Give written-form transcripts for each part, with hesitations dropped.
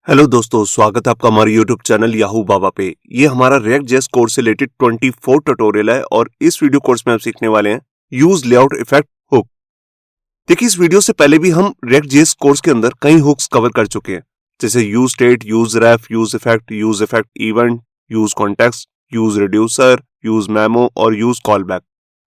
Hello दोस्तों, स्वागत है आपका हमारे यूट्यूब चैनल याहू बाबा पे। ये हमारा रिएक्ट जेएस कोर्स से रिलेटेड 24 ट्यूटोरियल है और इस वीडियो कोर्स में हम सीखने वाले हैं यूज लेआउट इफेक्ट हुक। देखिए, इस वीडियो से पहले भी हम रिएक्ट जेएस कोर्स के अंदर कई हुक्स कवर कर चुके हैं, जैसे use state, use ref, use effect event, use context, use reducer, use memo और यूज कॉल बैक।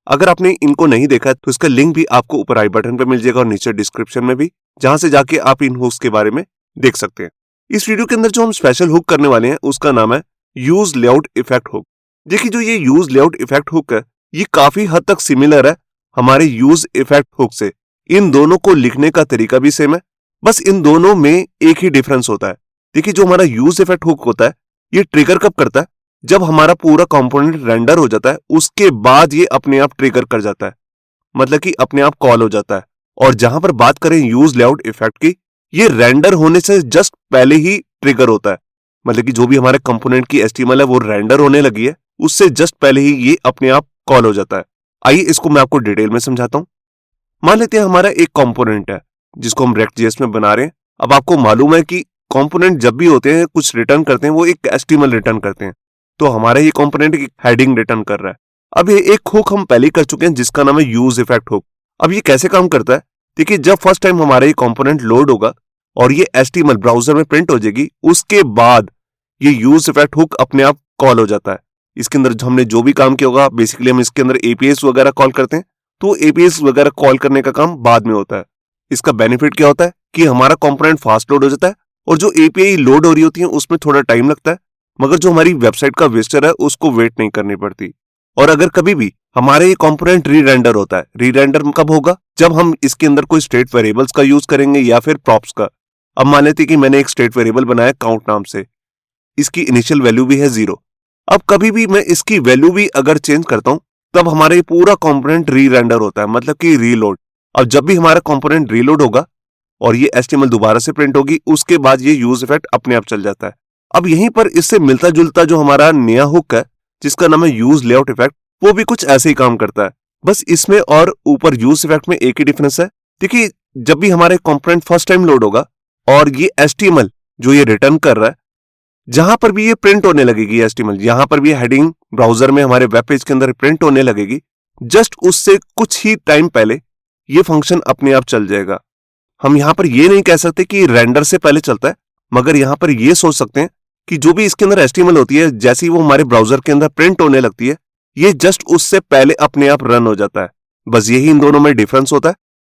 अगर आपने इनको नहीं देखा है तो इसका लिंक भी आपको ऊपर आई बटन पे मिल जाएगा और नीचे डिस्क्रिप्शन में भी, जहां से जाके आप इन हुक्स के बारे में देख सकते हैं। इस वीडियो के अंदर जो हम स्पेशल हुक करने वाले हैं उसका नाम है यूज लेआउट इफेक्ट हुक। देखिए, जो ये यूज लेआउट इफेक्ट हुक है ये काफी हद तक सिमिलर है हमारे यूज इफेक्ट हुक से। इन दोनों को लिखने का तरीका भी सेम है, बस इन दोनों में एक ही डिफरेंस होता है। देखिए, जो हमारा यूज इफेक्ट हुक होता है ये ट्रिगर कब करता है? जब हमारा पूरा कंपोनेंट रेंडर हो जाता है उसके बाद ये अपने आप ट्रिगर कर जाता है, मतलब कि अपने आप कॉल हो जाता है। और जहां पर बात करें यूज लेआउट इफेक्ट की, ये रेंडर होने से जस्ट पहले ही ट्रिगर होता है, मतलब कि जो भी हमारे कंपोनेंट की एचटीएमएल है वो रेंडर होने लगी है, उससे जस्ट पहले ही ये अपने आप कॉल हो जाता है। आइए इसको मैं आपको डिटेल में समझाता हूं। मान लेते हैं हमारा एक कंपोनेंट है जिसको हम रिएक्ट जेएस में बना रहे हैं। अब आपको मालूम है कि कंपोनेंट जब भी होते हैं कुछ रिटर्न करते हैं वो एक एचटीएमएल रिटर्न करते हैं, तो हमारा ये कंपोनेंट एक हेडिंग रिटर्न कर रहा है। अब ये एक हुक हम पहले ही कर चुके हैं जिसका नाम है यूज इफेक्ट हुक। अब ये कैसे काम करता है? देखिए, जब फर्स्ट टाइम हमारा ये कंपोनेंट लोड होगा और ये एचटीएमएल ब्राउजर में प्रिंट हो जाएगी, उसके बाद ये यूज इफेक्ट हुक अपने आप कॉल हो जाता है। इसके अंदर हमने जो भी काम किया होगा, बेसिकली हम इसके अंदर एपीएस वगैरह कॉल करते हैं, तो एपीएस वगैरह कॉल करने का काम बाद में होता है। इसका बेनिफिट क्या होता है कि हमारा कंपोनेंट फास्ट लोड हो जाता है और जो एपीआई लोड हो रही होती है उसमें थोड़ा टाइम लगता है, मगर जो हमारी वेबसाइट का विजिटर है उसको वेट नहीं करनी पड़ती। और अगर कभी भी हमारे ये कंपोनेंट री रेंडर होता है, री रेंडर कब होगा? जब हम इसके अंदर कोई स्टेट वेरिएबल्स का यूज करेंगे या फिर प्रॉप्स का। अब मान लेते कि मैंने एक स्टेट वेरिएबल बनाया काउंट नाम से, इसकी इनिशियल वैल्यू भी है 0। अब कभी भी मैं इसकी वैल्यू भी अगर चेंज करता हूं तब हमारा ये पूरा कंपोनेंट री रेंडर होता है, मतलब कि रीलोड। अब जब भी हमारा कंपोनेंट रीलोड होगा और ये एचटीएमएल दोबारा से प्रिंट होगी, उसके बाद ये यूज इफेक्ट अपने आप चल जाता है। अब यहीं पर इससे मिलता जुलता जो हमारा नया हुक है जिसका नाम है यूज लेआउट इफेक्ट, वो भी कुछ ऐसे ही काम करता है, बस इसमें और ऊपर यूज इफेक्ट में एक ही डिफरेंस है। देखिए, जब भी हमारे कंपोनेंट फर्स्ट टाइम लोड होगा और ये एचटीएमएल जो ये रिटर्न कर रहा है, जहां पर भी ये प्रिंट होने लगेगी एचटीएमएल, यहां पर भी हेडिंग ब्राउजर में हमारे वेब पेज के अंदर प्रिंट होने लगेगी, जस्ट उससे कुछ ही टाइम पहले ये फंक्शन अपने आप चल जाएगा। हम यहां पर ये नहीं कह सकते कि रेंडर से पहले चलता है, मगर यहां पर ये सोच सकते हैं कि जो भी इसके अंदर एचटीएमएल होती है, जैसे ही वो हमारे ब्राउजर के अंदर प्रिंट होने लगती है, ये जस्ट उससे पहले अपने आप रन हो जाता है। बस यही इन दोनों में डिफरेंस होता है।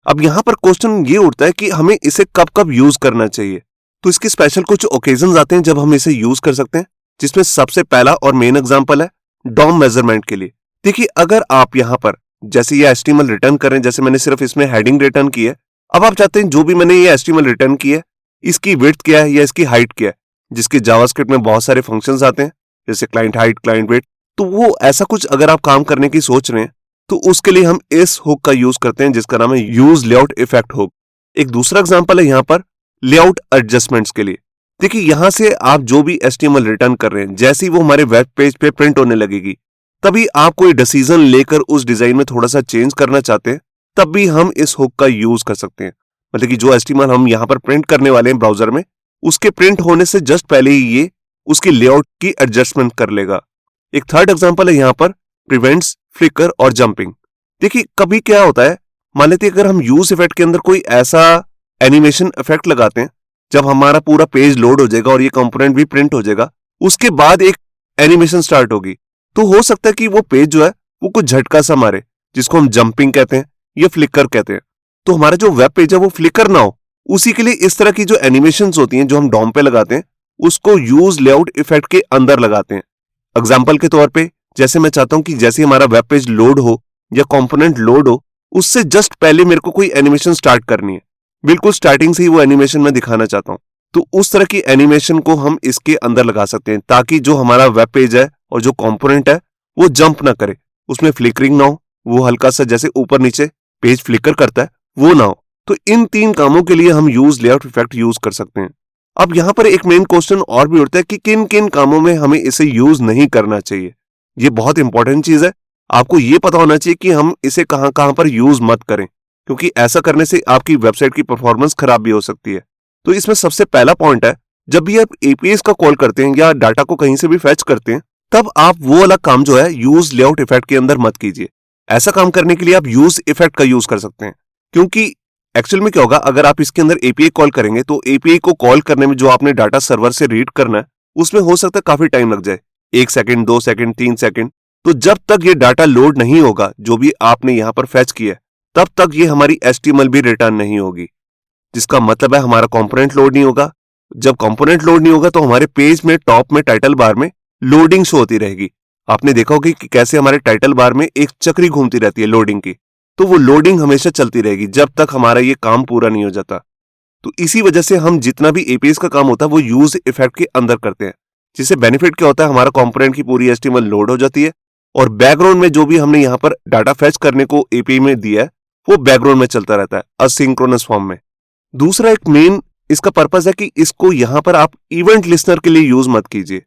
अब यहां पर क्वेश्चन ये उठता है कि हमें इसे कब कब यूज करना चाहिए। तो इसके स्पेशल कुछ ओकेजन आते हैं जब हम इसे यूज कर सकते हैं, जिसमें सबसे पहला और मेन एग्जांपल है डॉम मेजरमेंट के लिए। देखिए, अगर आप यहां पर जैसे ये एचटीएमएल रिटर्न करें, जैसे मैंने सिर्फ इसमें हेडिंग रिटर्न की है, अब आप चाहते हैं जो भी मैंने ये एचटीएमएल रिटर्न की है इसकी विड्थ क्या है या इसकी हाइट क्या है, जिसके जावास्क्रिप्ट में बहुत सारे फंक्शंस आते हैं जैसे क्लाइंट हाइट, क्लाइंट विड्थ। तो वो ऐसा कुछ अगर आप काम करने की सोच रहे हैं तो उसके लिए हम इस हुक का यूज करते हैं जिसका नाम है यूज लेआउट इफेक्ट हुक। एक दूसरा एग्जांपल है यहां पर लेआउट एडजस्टमेंट्स के लिए। देखिए, यहां से आप जो भी एचटीएमएल रिटर्न कर रहे हैं, जैसे ही वो हमारे वेब पेज पे प्रिंट होने लगेगी, तभी आप कोई डिसीजन लेकर उस डिजाइन में थोड़ा सा चेंज करना चाहते हैं, तब भी हम इस हुक का यूज कर सकते हैं। मतलब कि जो एचटीएमएल हम यहां पर प्रिंट करने वाले हैं ब्राउजर में, उसके प्रिंट होने से जस्ट पहले ही ये उसकी लेआउट की एडजस्टमेंट कर लेगा। एक थर्ड एग्जांपल है यहां पर प्रिवेंट्स, फ्लिकर और जंपिंग। देखिए, कभी क्या होता है, मान लेते अगर हम यूज इफेक्ट के अंदर कोई ऐसा एनिमेशन इफेक्ट लगाते हैं, जब हमारा पूरा पेज लोड हो जाएगा और ये कंपोनेंट भी प्रिंट हो जाएगा, उसके बाद एक एनिमेशन स्टार्ट होगी, तो हो सकता है कि वो पेज जो है वो कुछ झटका सा मारे, जिसको हम जंपिंग कहते हैं या फ्लिकर कहते हैं। तो हमारा जो वेब पेज है वो फ्लिकर ना हो, उसी के लिए इस तरह की जो एनिमेशंस होती हैं जो हम डॉम पे लगाते हैं, उसको यूज लेआउट इफेक्ट के अंदर लगाते हैं। एग्जाम्पल के तौर पे, जैसे मैं चाहता हूं कि जैसे हमारा वेब पेज लोड हो या कंपोनेंट लोड हो, उससे जस्ट पहले मेरे को कोई एनिमेशन स्टार्ट करनी है, बिल्कुल स्टार्टिंग से ही वो एनिमेशन मैं दिखाना चाहता हूं, तो उस तरह की एनिमेशन को हम इसके अंदर लगा सकते हैं, ताकि जो हमारा वेब पेज है और जो कंपोनेंट है वो जंप ना करे, उसमें फ्लिकरिंग ना हो, वो हल्का सा जैसे ऊपर नीचे पेज फ्लिकर करता है वो ना हो। तो इन 3 कामों के लिए हम यूज लेआउट इफेक्ट यूज कर सकते हैं। अब यहां पर एक मेन क्वेश्चन और भी उठता है कि किन किन कामों में हमें इसे यूज नहीं करना चाहिए। ये बहुत इंपॉर्टेंट चीज है, आपको ये पता होना चाहिए कि हम इसे कहां कहां पर यूज मत करें, क्योंकि ऐसा करने से आपकी वेबसाइट की परफॉर्मेंस खराब भी हो सकती है। तो इसमें सबसे पहला पॉइंट है जब भी आप एपीआई का कॉल करते हैं या डाटा को कहीं से भी फैच करते हैं, तब आप वो वाला काम जो है यूज लेआउट इफेक्ट के अंदर मत कीजिए। ऐसा काम करने के लिए आप यूज इफेक्ट का यूज कर सकते हैं, क्योंकि एक्चुअल में क्या होगा, अगर आप इसके अंदर एपीआई कॉल करेंगे तो एपीआई को कॉल करने में जो आपने डाटा सर्वर से रीड करना है उसमें हो सकता है काफी टाइम लग जाए, 1 सेकंड, 2 सेकंड, 3 सेकंड। तो जब तक ये डाटा लोड नहीं होगा जो भी आपने यहां पर फैच किया है, तब तक ये हमारी एचटीएमएल भी रिटर्न नहीं होगी, जिसका मतलब है हमारा कंपोनेंट लोड नहीं होगा। जब कंपोनेंट लोड नहीं होगा तो हमारे पेज में टॉप में टाइटल बार में लोडिंग शो होती रहेगी। आपने देखा होगा कि कैसे हमारे टाइटल बार में एक चक्री घूमती रहती है लोडिंग की, तो वो लोडिंग हमेशा चलती रहेगी जब तक हमारा ये काम पूरा नहीं हो जाता। तो इसी वजह से हम जितना भी एपीआई का काम होता है वो यूज इफेक्ट के अंदर करते हैं, जिससे बेनिफिट क्या होता है, हमारा कंपोनेंट की पूरी एचटीएमएल लोड हो जाती है और बैकग्राउंड में जो भी हमने यहाँ पर डाटा फैच करने को एपीआई में दिया है वो बैकग्राउंड में चलता रहता है असिंक्रोनस फॉर्म में। दूसरा एक मेन इसका पर्पस है कि इसको यहां पर आप इवेंट लिसनर के लिए यूज मत कीजिए।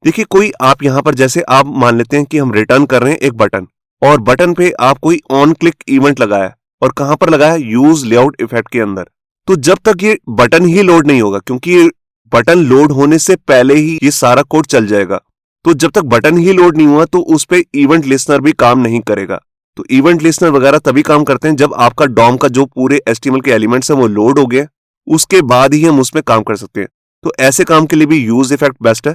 देखिए, कोई आप यहां पर जैसे आप मान लेते हैं कि हम रिटर्न कर रहे हैं एक बटन, और बटन पे आप कोई ऑन क्लिक इवेंट लगाया, और कहां पर लगाया, यूज लेआउट इफेक्ट के अंदर। तो जब तक ये बटन ही लोड नहीं होगा, क्योंकि ये बटन लोड होने से पहले ही ये सारा कोड चल जाएगा, तो जब तक बटन ही लोड नहीं हुआ तो उस पे इवेंट लिसनर भी काम नहीं करेगा। तो इवेंट लिसनर वगैरह तभी काम करते हैं जब आपका डॉम का जो पूरे एचटीएमएल के एलिमेंट्स है वो लोड हो गए, उसके बाद ही हम उसमें काम कर सकते हैं। तो ऐसे काम के लिए भी यूज इफेक्ट बेस्ट है।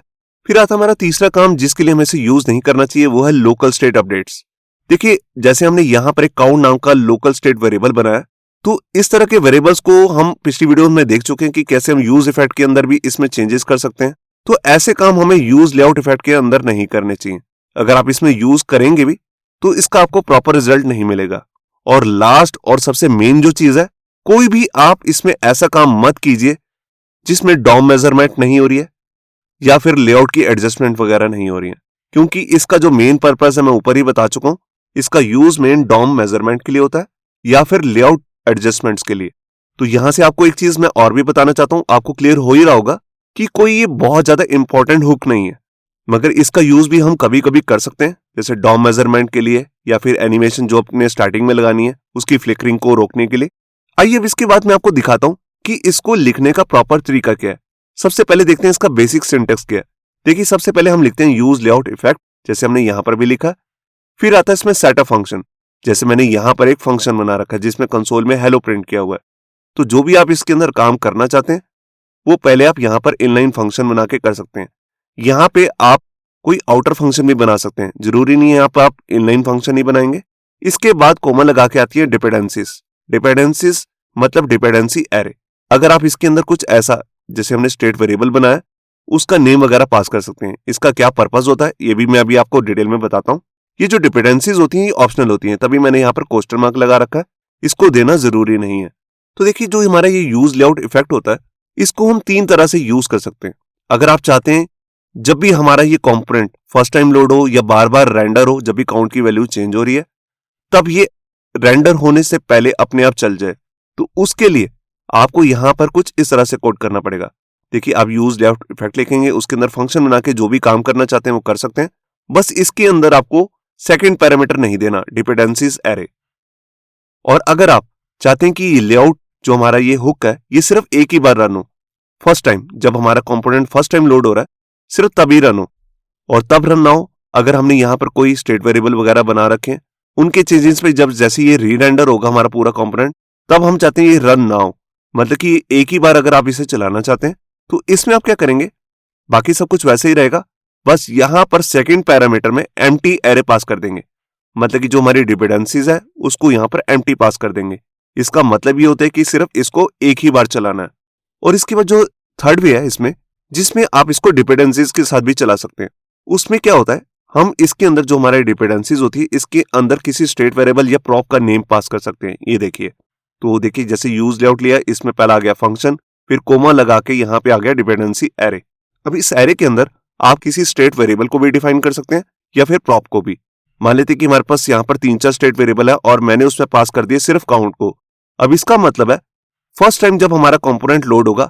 फिर आता हमारा तीसरा काम जिसके लिए हमें इसे यूज नहीं करना चाहिए, वो है लोकल स्टेट अपडेट्स। देखिए, जैसे हमने यहां पर एक काउंट नाम का लोकल स्टेट वेरिएबल बनाया, तो इस तरह के वेरिएबल्स को हम पिछली वीडियो में देख चुके हैं कि कैसे हम यूज इफेक्ट के अंदर भी इसमें चेंजेस कर सकते हैं। तो ऐसे काम हमें यूज लेआउट इफेक्ट के अंदर नहीं करने चाहिए। अगर आप इसमें यूज करेंगे भी तो इसका आपको प्रॉपर रिजल्ट नहीं मिलेगा। और लास्ट और सबसे मेन जो चीज है, कोई भी आप इसमें ऐसा काम मत कीजिए जिसमें डॉम मेजरमेंट नहीं हो रही है या फिर लेआउट की एडजस्टमेंट वगैरह नहीं हो रही है, क्योंकि इसका जो मेन पर्पस है मैं ऊपर ही बता चुका हूं। इसका यूज मेन डॉम मेजरमेंट के लिए होता है या फिर लेआउट एडजस्टमेंट्स के लिए। तो यहां से आपको एक चीज मैं और भी बताना चाहता हूं, आपको क्लियर हो ही रहा होगा कि कोई ये बहुत ज्यादा इंपॉर्टेंट हुक नहीं है, मगर इसका यूज भी हम कभी कभी कर सकते हैं, जैसे डॉम मेजरमेंट के लिए या फिर एनिमेशन जो अपने स्टार्टिंग में लगानी है उसकी फ्लिकरिंग को रोकने के लिए। आइए अब इसके बाद मैं आपको दिखाता हूं कि इसको लिखने का प्रॉपर तरीका क्या है। सबसे पहले देखते हैं इसका बेसिक सिंटेक्स क्या है। देखिए, सबसे पहले हम लिखते हैं यूज लेआउट इफेक्ट, जैसे हमने यहां पर भी लिखा। फिर आता है इसमें सेटअप फंक्शन, जैसे मैंने यहां पर एक फंक्शन बना रखा है जिसमें कंसोल में हेलो प्रिंट किया हुआ है। तो जो भी आप इसके अंदर काम करना चाहते हैं वो पहले आप यहां पर इनलाइन फंक्शन बना के कर सकते हैं। यहां पे आप कोई आउटर फंक्शन भी बना सकते हैं, जरूरी नहीं है आप इनलाइन फंक्शन ही बनाएंगे। इसके बाद कोमा लगा के आती है डिपेंडेंसीज। डिपेंडेंसीज मतलब डिपेंडेंसी एरे। अगर आप इसके अंदर कुछ ऐसा, जैसे हमने स्टेट वेरिएबल बनाया, उसका नेम वगैरह पास कर सकते हैं। इसका क्या पर्पस होता है ये भी मैं अभी आपको डिटेल में बताता हूं। ये जो डिपेंडेंसीज होती हैं ये ऑप्शनल होती हैं, तभी मैंने यहाँ पर क्वेश्चन मार्क लगा रखा है, इसको देना जरूरी नहीं है। तो देखिए, जो हमारा ये यूज लेआउट इफेक्ट होता है इसको हम 3 तरह से यूज कर सकते हैं। अगर आप चाहते हैं जब भी हमारा ये कंपोनेंट फर्स्ट टाइम लोड हो या बार बार रेंडर हो, जब भी काउंट की वैल्यू चेंज हो रही है तब ये रेंडर होने से पहले अपने आप चल जाए, तो उसके लिए आपको यहां पर कुछ इस तरह से कोड करना पड़ेगा। देखिए, आप यूज लेआउट इफेक्ट लिखेंगे, उसके अंदर फंक्शन बना के जो भी काम करना चाहते हैं वो कर सकते हैं। बस इसके अंदर आपको सेकंड पैरामीटर नहीं देना, डिपेंडेंसीज एरे। और अगर आप चाहते हैं कि ये लेआउट जो हमारा ये हुक है ये सिर्फ एक ही बार रन हो, फर्स्ट टाइम जब हमारा कंपोनेंट फर्स्ट टाइम लोड हो रहा है सिर्फ तभी रन हो, और तब रन ना हो अगर हमने यहां पर कोई स्टेट वेरिएबल वगैरह बना रखे हैं, उनके चेंजेस पे जब जैसे ये रीरेंडर होगा हमारा पूरा कंपोनेंट, तब हम चाहते हैं ये रन ना हो, मतलब कि एक ही बार अगर आप इसे चलाना चाहते हैं तो इसमें आप क्या करेंगे, बाकी सब कुछ वैसे ही रहेगा, बस यहां पर सेकंड पैरामीटर में एम्प्टी एरे पास कर देंगे। मतलब कि जो हमारी डिपेंडेंसीज है उसको यहां पर एम्प्टी पास कर देंगे। इसका मतलब ये होता है कि सिर्फ इसको एक ही बार चलाना है। और इसके बाद जो थर्ड वे है इसमें, जिसमें आप इसको डिपेंडेंसीज के साथ भी चला सकते हैं, उसमें क्या होता है, हम इसके अंदर जो हमारे डिपेंडेंसीज होती है इसके अंदर किसी स्टेट वेरिएबल या प्रॉप का नेम पास कर सकते हैं। ये देखिए, तो देखिए जैसे यूज लेआउट लिया, इसमें पहला आ गया फंक्शन, फिर कोमा लगा के यहाँ पे आ गया डिपेंडेंसी एरे। अब इस एरे के अंदर आप किसी स्टेट वेरिएबल को भी डिफाइन कर सकते हैं या फिर प्रॉप को भी। मान लेते कि हमारे पास यहाँ पर 3-4 स्टेट वेरिएबल है और मैंने उसमें पास कर दिया सिर्फ काउंट को। अब इसका मतलब है फर्स्ट टाइम जब हमारा कंपोनेंट लोड होगा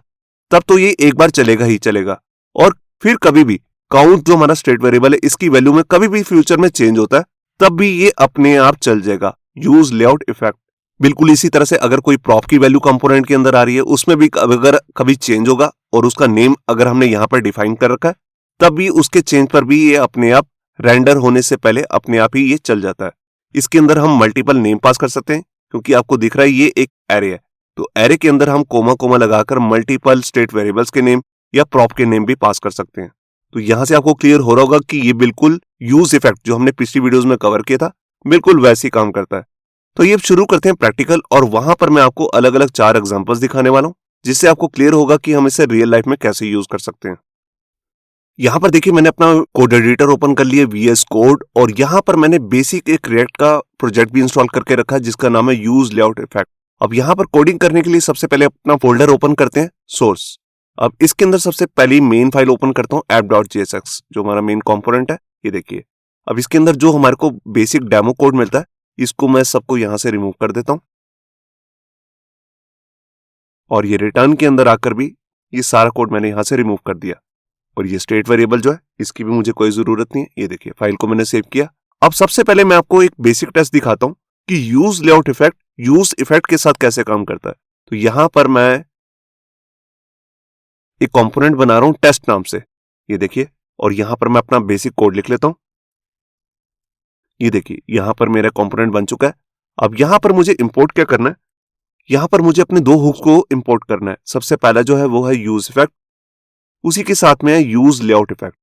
तब तो ये एक बार चलेगा ही चलेगा, और फिर कभी भी काउंट जो हमारा स्टेट वेरिएबल है इसकी वैल्यू में कभी भी फ्यूचर में चेंज होता है तब भी ये अपने आप चल जाएगा। Use layout effect. बिल्कुल इसी तरह से अगर कोई प्रॉप की वैल्यू कंपोनेंट के अंदर आ रही है, उसमें भी अगर कभी चेंज होगा और उसका नेम अगर हमने यहाँ पर डिफाइन कर रखा है, तब भी उसके चेंज पर भी ये अपने आप रेंडर होने से पहले अपने आप ही ये चल जाता है। इसके अंदर हम मल्टीपल नेम पास कर सकते हैं, क्योंकि आपको दिख रहा है ये एक एरे है, तो एरे के अंदर हम कोमा कोमा लगाकर मल्टीपल स्टेट वेरिएबल्स के नेम या प्रॉप के नेम भी पास कर सकते हैं। तो यहां से आपको क्लियर हो रहा होगा कि ये बिल्कुल यूज इफेक्ट जो हमने पिछली वीडियोस में कवर किया था, बिल्कुल वैसे ही काम करता है। तो ये शुरू करते हैं प्रैक्टिकल, और वहां पर मैं आपको अलग अलग 4 एग्जांपल्स दिखाने वाला हूं, जिससे आपको क्लियर होगा कि हम इसे रियल लाइफ में कैसे यूज कर सकते हैं। यहाँ पर देखिए मैंने अपना कोड एडिटर ओपन कर लिया, VS कोड, और यहाँ पर मैंने बेसिक एक रिएक्ट का प्रोजेक्ट भी इंस्टॉल करके रखा है जिसका नाम है यूज लेआउट इफेक्ट। अब यहाँ पर कोडिंग करने के लिए सबसे पहले अपना फोल्डर ओपन करते हैं, सोर्स। अब इसके अंदर सबसे पहली मेन फाइल ओपन करता हूँ, app.jsx, जो हमारा मेन कंपोनेंट है। ये देखिए, अब इसके अंदर जो हमारे को बेसिक डेमो कोड मिलता है, इसको मैं सबको यहां से रिमूव कर देता हूं, और ये रिटर्न के अंदर आकर भी ये सारा कोड मैंने यहां से रिमूव कर दिया। और ये स्टेट वेरिएबल जो है, इसकी भी मुझे कोई जरूरत नहीं है। ये देखिए, फाइल को मैंने सेव किया। अब सबसे पहले मैं आपको एक बेसिक टेस्ट दिखाता हूं कि use layout effect use effect के साथ कैसे काम करता है। तो यहां पर मैं एक कंपोनेंट बना रहा हूं टेस्ट नाम से, ये देखिए, और यहां पर मैं अपना बेसिक कोड लिख लेता हूं। ये देखिए, यहां पर मेरा कंपोनेंट बन चुका है। अब यहां पर मुझे इंपोर्ट क्या करना है, यहां पर मुझे अपने 2 हुक्स को इंपोर्ट करना है। सबसे पहला जो है वो है यूज इफेक्ट, उसी के साथ में है यूज लेआउट इफेक्ट।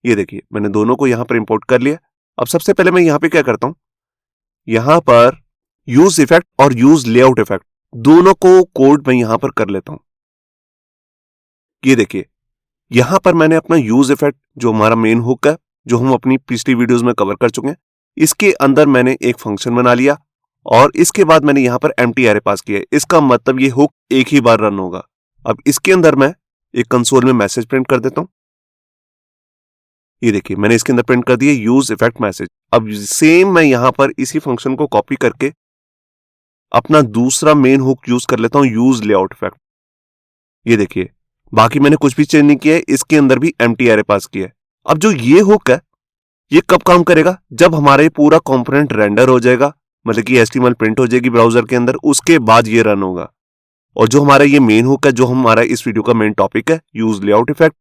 ये देखिए, मैंने दोनों को यहां पर इंपोर्ट कर लिया। अब सबसे पहले मैं यहां पे क्या करता हूं, यहां पर यूज इफेक्ट और यूज लेआउट इफेक्ट दोनों को कोड में यहां पर कर लेता हूं। ये देखिए, यहां पर मैंने अपना यूज इफेक्ट जो हमारा मेन हुक है, जो हम अपनी पिछली वीडियोस में कवर कर चुके हैं, इसके अंदर मैंने एक फंक्शन बना लिया, और इसके बाद मैंने यहां पर एम्प्टी एरे पास किया है। इसका मतलब ये हुक एक ही बार रन होगा। अब इसके अंदर मैं एक कंसोल में मैसेज प्रिंट कर देता हूं। ये देखिए, मैंने इसके अंदर प्रिंट कर दिया यूज इफेक्ट मैसेज। अब सेम मैं यहां पर इसी फंक्शन को कॉपी करके अपना दूसरा मेन हुक यूज कर लेता हूं, यूज लेआउट इफेक्ट। ये देखिए, बाकी मैंने कुछ भी चेंज नहीं किया है, इसके अंदर भी एम्प्टी एरे पास किया है। अब जो ये हुक है, ये कब काम करेगा, जब हमारे पूरा कंपोनेंट रेंडर हो जाएगा, मतलब कि HTML प्रिंट हो जाएगी ब्राउजर के अंदर, उसके बाद ये रन होगा। और जो हमारा ये मेन हुक है, जो हमारा इस वीडियो का मेन टॉपिक है, यूज लेआउट इफेक्ट,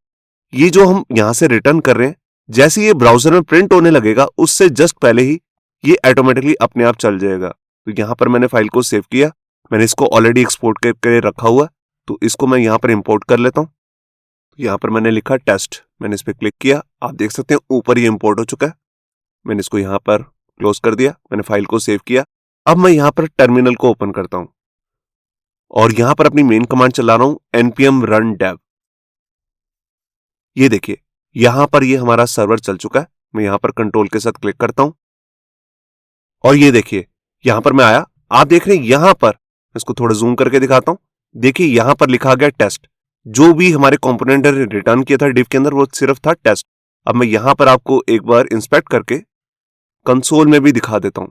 ये जो हम यहां से रिटर्न कर रहे हैं, जैसे ये ब्राउजर में प्रिंट होने लगेगा, उससे जस्ट पहले ही ये ऑटोमेटिकली अपने आप चल जाएगा। तो यहां पर मैंने फाइल को सेव किया, मैंने इसको ऑलरेडी एक्सपोर्ट करके रखा हुआ, तो इसको मैं यहां पर इंपोर्ट कर लेता हूं। यहां पर मैंने लिखा टेस्ट, मैंने इस पर क्लिक किया, आप देख सकते हैं ऊपर ये इंपोर्ट हो चुका है। मैंने इसको यहां पर क्लोज कर दिया, मैंने फाइल को सेव किया। अब मैं यहां पर टर्मिनल को ओपन करता हूं, और यहां पर अपनी मेन कमांड चला रहा हूं, npm run dev। ये देखिए, यहां पर ये हमारा सर्वर चल चुका है। मैं यहां पर कंट्रोल के साथ क्लिक करता हूं, और ये देखिए, यहां पर मैं आया, आप देख रहे हैं यहां पर, इसको थोड़ा जूम करके दिखाता हूं। देखिए, यहां पर लिखा गया टेस्ट। जो भी हमारे कंपोनेंट ने रिटर्न किया था डिव के अंदर, वो सिर्फ था टेस्ट। अब मैं यहां पर आपको एक बार इंस्पेक्ट करके कंसोल में भी दिखा देता हूं।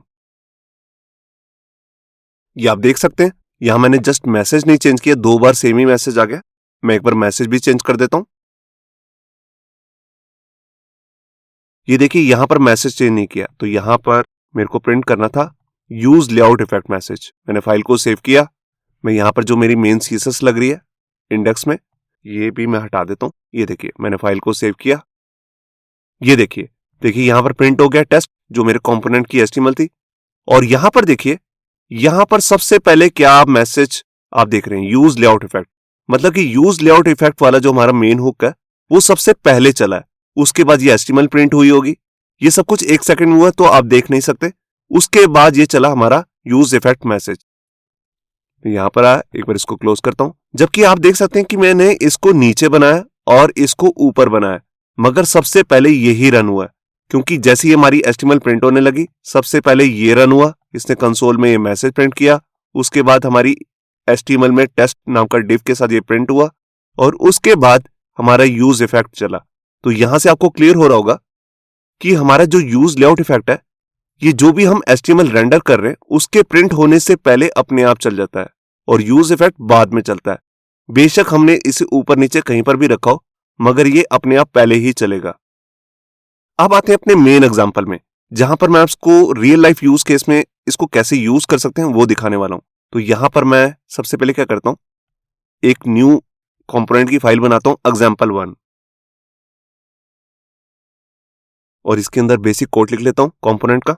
ये आप देख सकते हैं, यहां मैंने जस्ट मैसेज नहीं चेंज किया, 2 बार सेम ही मैसेज आ गया। मैं एक बार मैसेज भी चेंज कर देता हूं। ये देखिए, यहां पर मैसेज चेंज नहीं किया, तो यहां पर मेरे को प्रिंट करना था यूज लेआउट इफेक्ट मैसेज। मैंने फाइल को सेव किया। मैं यहां पर जो मेरी मेन CSS लग रही है इंडेक्स में, ये भी मैं हटा देता हूं। ये देखिए, मैंने फाइल को सेव किया। ये देखिए यहां पर प्रिंट हो गया टेस्ट, जो मेरे कंपोनेंट की HTML थी। और यहां पर देखिए, यहां पर सबसे पहले क्या मैसेज आप देख रहे हैं, यूज लेआउट इफेक्ट। मतलब कि यूज लेआउट इफेक्ट वाला जो हमारा मेन हुक है, वो सबसे पहले चला है। उसके बाद ये HTML प्रिंट हुई होगी। ये सब कुछ 1 सेकंड में हुआ, तो आप देख नहीं सकते। उसके बाद ये चला हमारा यूज इफेक्ट मैसेज। यहां पर आया, एक बार इसको क्लोज करता हूं। जबकि आप देख सकते हैं कि मैंने इसको नीचे बनाया और इसको ऊपर बनाया, मगर सबसे पहले यही रन हुआ है, क्योंकि जैसे ही हमारी HTML प्रिंट होने लगी, सबसे पहले ये रन हुआ, इसने कंसोल में ये मैसेज प्रिंट किया। उसके बाद हमारी HTML में टेस्ट नाम का डिव के साथ ये प्रिंट हुआ, और उसके बाद हमारा यूज इफेक्ट चला। तो यहां से आपको क्लियर हो रहा होगा कि हमारा जो यूज लेआउट इफेक्ट है, ये जो भी हम HTML रेंडर कर रहे हैं, उसके प्रिंट होने से पहले अपने आप चल जाता है, और यूज इफेक्ट बाद में चलता है। बेशक हमने इसे ऊपर नीचे कहीं पर भी रखा हो, मगर ये अपने आप पहले ही चलेगा। अब आते हैं अपने मेन एग्जांपल में। जहां पर मैं आपको रियल लाइफ यूज केस में इसको कैसे यूज कर सकते हैं वो दिखाने वाला हूं। तो यहां पर मैं सबसे पहले क्या करता हूं, एक न्यू कंपोनेंट की फाइल बनाता हूं example1 और इसके अंदर बेसिक कोड लिख लेता हूं कंपोनेंट का।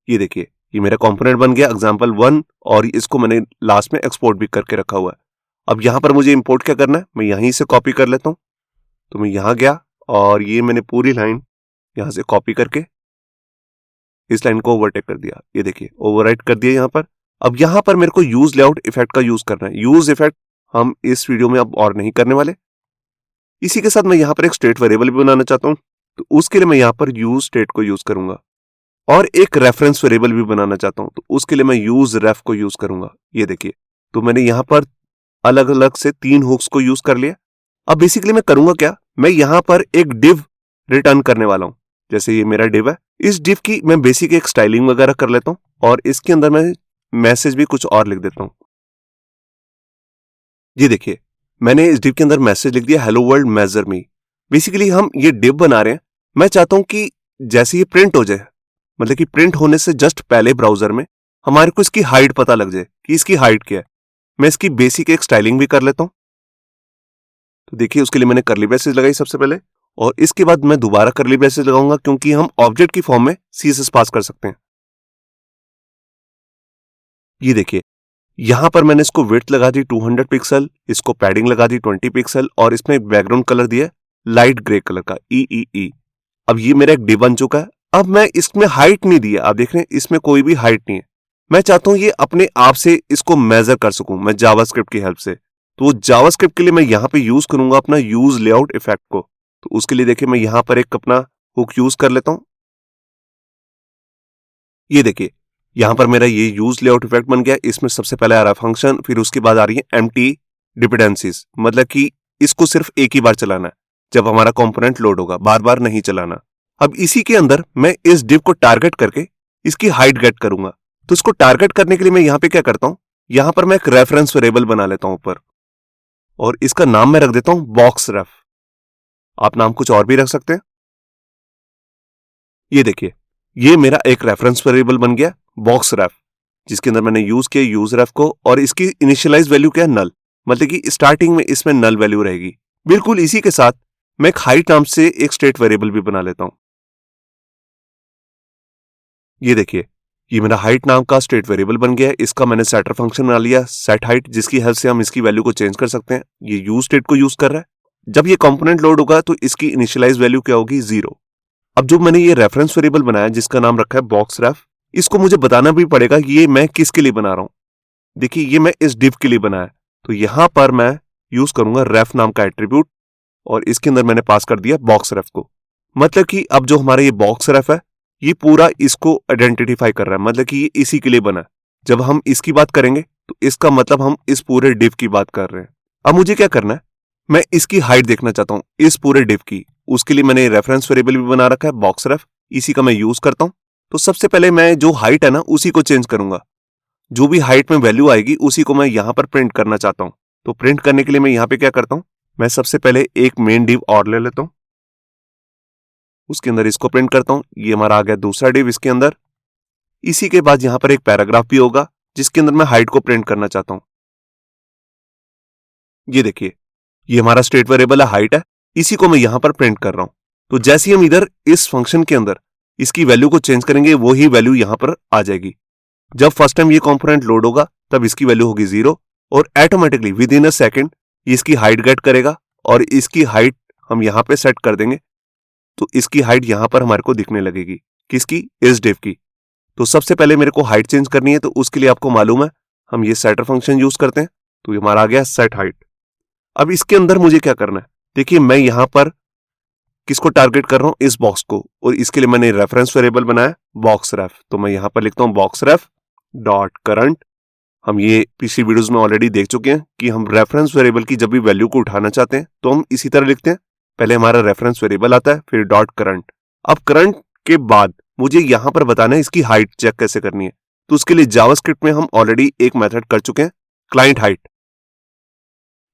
ये देखिए, ये मेरा कंपोनेंट बन गया example1 और इसको मैंने लास्ट में एक्सपोर्ट भी करके रखा हुआ है। अब यहां पर मुझे इंपोर्ट क्या करना है, मैं यहीं से कॉपी कर लेता हूं। तो मैं यहां गया और ये मैंने पूरी लाइन यहां से कॉपी करके इस लाइन को ओवरटेक कर दिया। ये देखिए, ओवरराइट कर दिया यहां पर। अब यहां पर मेरे को यूज लेआउट इफेक्ट का यूज करना है। यूज इफेक्ट हम इस वीडियो में अब और नहीं करने वाले। इसी के साथ मैं यहां पर एक स्टेट वेरिएबल भी बनाना चाहता हूं, तो उसके लिए मैं यहां पर यूज स्टेट को यूज करूंगा और एक रेफरेंस वेरिएबल भी बनाना चाहता हूं, तो उसके लिए मैं यूज रेफ को यूज करूंगा। ये देखिए, तो मैंने यहां पर अलग अलग से 3 हुक्स को यूज कर लिया। अब बेसिकली मैं करूंगा क्या, मैं यहां पर एक डिव रिटर्न करने वाला हूं। जैसे ये मेरा डिव है, इस डिव की मैं बेसिक एक स्टाइलिंग वगैरह कर लेता हूं और इसके अंदर मैं मैसेज भी कुछ और लिख देता हूं। ये देखिए, मैंने इस डिव के अंदर मैसेज लिख दिया, हेलो वर्ल्ड मेजर मी। बेसिकली हम ये डिव बना रहे हैं, मैं चाहता हूं कि जैसे ये प्रिंट हो जाए, मतलब कि प्रिंट होने से जस्ट पहले ब्राउजर में हमारे को इसकी हाइट पता लग जाए कि इसकी हाइट क्या है। मैं इसकी बेसिक एक स्टाइलिंग भी कर लेता हूं। तो देखिए, उसके लिए मैंने करली ब्रेसेस लगाई सबसे पहले और इसके बाद मैं दोबारा करली ब्रेसेस लगाऊंगा क्योंकि हम ऑब्जेक्ट की फॉर्म में सीएसएस पास कर सकते हैं। ये देखिए, यहां पर मैंने इसको विड्थ लगा दी 200 पिक्सल, इसको पैडिंग लगा दी 20 पिक्सल और इसमें बैकग्राउंड कलर दिया लाइट ग्रे कलर का ई। अब ये मेरा एक डिव बन चुका है। अब मैं इसमें हाइट नहीं दिया, आप देख रहे हैं इसमें कोई भी हाइट नहीं है। मैं चाहता हूं ये अपने आप से इसको मेजर कर सकूं मैं जावास्क्रिप्ट की हेल्प से। तो जावास्क्रिप्ट के लिए मैं यहां पे यूज करूंगा अपना यूज लेआउट इफेक्ट को। तो उसके लिए देखिए, मैं यहां पर एक अपना हुक यूज कर लेता हूं। ये देखिए, यहां पर मेरा ये यूज लेआउट इफेक्ट बन गया। इसमें सबसे पहले आ रहा है फंक्शन, फिर उसके बाद आ रही है एम्प्टी डिपेंडेंसीज, मतलब कि इसको सिर्फ एक ही बार चलाना है जब हमारा कंपोनेंट लोड होगा, बार बार नहीं चलाना। अब इसी के अंदर मैं इस डिव को टारगेट करके इसकी हाइट गेट करूंगा। तो इसको टारगेट करने के लिए मैं यहां पे क्या करता हूं, यहां पर मैं एक रेफरेंस वेरिएबल बना लेता हूं ऊपर और इसका नाम मैं रख देता हूं बॉक्स रेफ। आप नाम कुछ और भी रख सकते हैं। ये देखिए, ये मेरा एक रेफरेंस वेरिएबल बन गया बॉक्स रेफ, जिसके अंदर मैंने यूज किया यूज रेफ को और इसकी इनिशियलाइज वैल्यू क्या है, नल, मतलब कि स्टार्टिंग में इसमें नल वैल्यू रहेगी। बिल्कुल इसी के साथ मैं एक हाइट नाम से एक स्टेट वेरिएबल भी बना लेता हूं। ये देखिए, ये मेरा हाइट नाम का स्टेट वेरिएबल बन गया है। इसका मैंने सेटर फंक्शन बना लिया सेट हाइट, जिसकी हेल्प से हम इसकी वैल्यू को चेंज कर सकते हैं। ये यूज स्टेट को यूज कर रहा है। जब ये कंपोनेंट लोड होगा तो इसकी इनिशियलाइज वैल्यू क्या होगी, 0। अब जो मैंने ये रेफरेंस वेरिएबल बनाया जिसका नाम रखा है बॉक्स रेफ, इसको मुझे बताना भी पड़ेगा कि ये मैं किसके लिए बना रहा हूं। देखिए, ये मैं इस डिव के लिए बनाया, तो यहां पर मैं यूज करूंगा रेफ नाम का एट्रीब्यूट और इसके अंदर मैंने पास कर दिया बॉक्स रेफ को। मतलब कि अब जो हमारा ये बॉक्स रेफ है, ये पूरा इसको आइडेंटिफाई कर रहा है, मतलब कि ये इसी के लिए बना है। जब हम इसकी बात करेंगे तो इसका मतलब हम इस पूरे डिव की बात कर रहे हैं। अब मुझे क्या करना है, मैं इसकी हाइट देखना चाहता हूं इस पूरे डिव की। उसके लिए मैंने रेफरेंस वेरिएबल भी बना रखा है बॉक्स रेफ, इसी का मैं यूज करता हूं। तो सबसे पहले मैं जो हाइट है ना उसी को चेंज करूंगा। जो भी हाइट में वैल्यू आएगी उसी को मैं यहां पर प्रिंट करना चाहता हूं। तो प्रिंट करने के लिए मैं यहां पे क्या करता हूं, मैं सबसे पहले एक मेन डिव और ले लेता हूं, उसके अंदर इसको प्रिंट करता हूं। ये हमारा आ गया दूसरा डिव इसके अंदर। इसी के बाद यहां पर एक पैराग्राफ भी होगा जिसके अंदर मैं हाइट को प्रिंट करना चाहता हूं। ये देखिए, ये हमारा स्टेट वेरिएबल है हाइट है, इसी को मैं यहां पर प्रिंट कर रहा हूं। तो जैसे ही हम इधर इस फंक्शन के अंदर इसकी वैल्यू को चेंज करेंगे, वो ही वैल्यू यहां पर आ जाएगी। जब फर्स्ट टाइम ये कंपोनेंट लोड होगा तब इसकी वैल्यू होगी 0 और automatically with in a second इसकी हाइट गेट करेगा और इसकी हाइट हम यहां पे सेट कर देंगे। तो इसकी हाइट यहां पर हमारे को दिखने लगेगी, किसकी, इस डिव की। तो सबसे पहले मेरे को हाइट चेंज करनी है, तो उसके लिए आपको मालूम है हम ये सेटर फंक्शन यूज करते हैं। तो ये हमारा आ गया सेट हाइट। अब इसके अंदर मुझे क्या करना है, देखिए मैं यहां पर किसको टारगेट कर रहा हूं, इस बॉक्स को, और इसके लिए मैंने रेफरेंस वेरिएबल बनाया बॉक्स रेफ। तो मैं यहां पर लिखता हूं बॉक्स रेफ डॉट करंट। हम ये पिछली वीडियोस में ऑलरेडी देख चुके हैं कि हम रेफरेंस वेरिएबल की जब भी वैल्यू को उठाना चाहते हैं तो हम इसी तरह लिखते हैं। पहले हमारा रेफरेंस वेरिएबल आता है, फिर डॉट करंट। अब करंट के बाद मुझे यहां पर बताना है इसकी हाइट चेक कैसे करनी है। तो उसके लिए जावास्क्रिप्ट में हम ऑलरेडी एक मेथड कर चुके हैं, क्लाइंट हाइट।